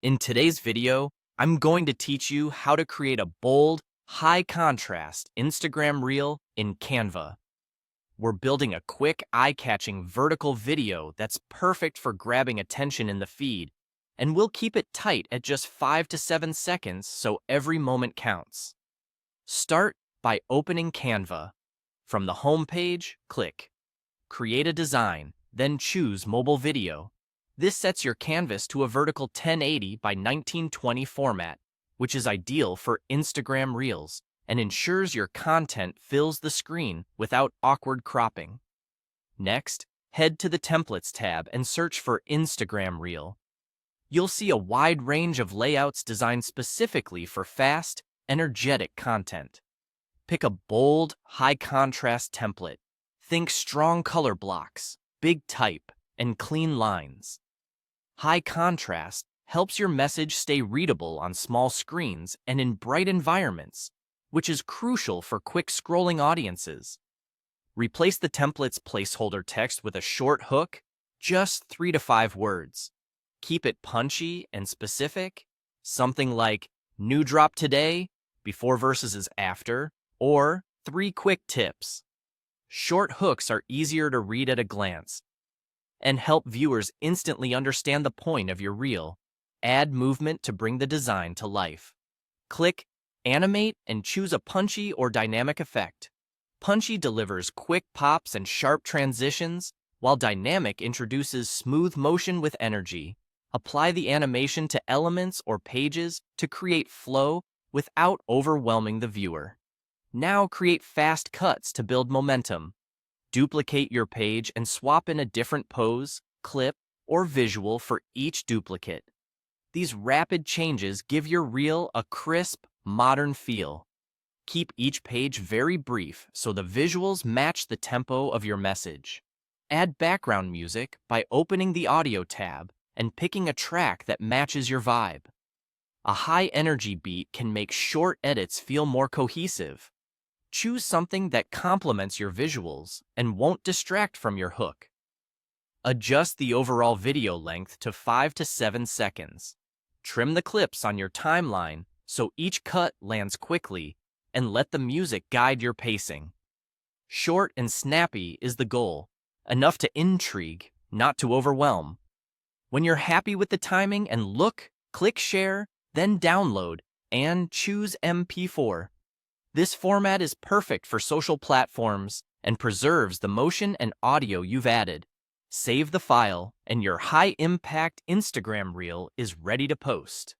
In today's video, I'm going to teach you how to create a bold, high-contrast Instagram reel in Canva. We're building a quick, eye-catching vertical video that's perfect for grabbing attention in the feed, and we'll keep it tight at just 5 to 7 seconds so every moment counts. Start by opening Canva. From the home page, click Create a Design, then choose Mobile Video. This sets your canvas to a vertical 1080 by 1920 format, which is ideal for Instagram Reels and ensures your content fills the screen without awkward cropping. Next, head to the Templates tab and search for Instagram Reel. You'll see a wide range of layouts designed specifically for fast, energetic content. Pick a bold, high-contrast template. Think strong color blocks, big type, and clean lines. High contrast helps your message stay readable on small screens and in bright environments, which is crucial for quick scrolling audiences. Replace the template's placeholder text with a short hook, just 3 to 5 words. Keep it punchy and specific, something like "New drop today," "Before versus is after," or 3 quick tips. Short hooks are easier to read at a glance and help viewers instantly understand the point of your reel. Add movement to bring the design to life. Click Animate and choose a punchy or dynamic effect. Punchy delivers quick pops and sharp transitions, while dynamic introduces smooth motion with energy. Apply the animation to elements or pages to create flow without overwhelming the viewer. Now create fast cuts to build momentum. Duplicate your page and swap in a different pose, clip, or visual for each duplicate. These rapid changes give your reel a crisp, modern feel. Keep each page very brief so the visuals match the tempo of your message. Add background music by opening the audio tab and picking a track that matches your vibe. A high-energy beat can make short edits feel more cohesive. Choose something that complements your visuals and won't distract from your hook. Adjust the overall video length to 5 to 7 seconds. Trim the clips on your timeline so each cut lands quickly, and let the music guide your pacing. Short and snappy is the goal, enough to intrigue, not to overwhelm. When you're happy with the timing and look, click Share, then Download, and choose MP4. This format is perfect for social platforms and preserves the motion and audio you've added. Save the file, and your high-impact Instagram reel is ready to post.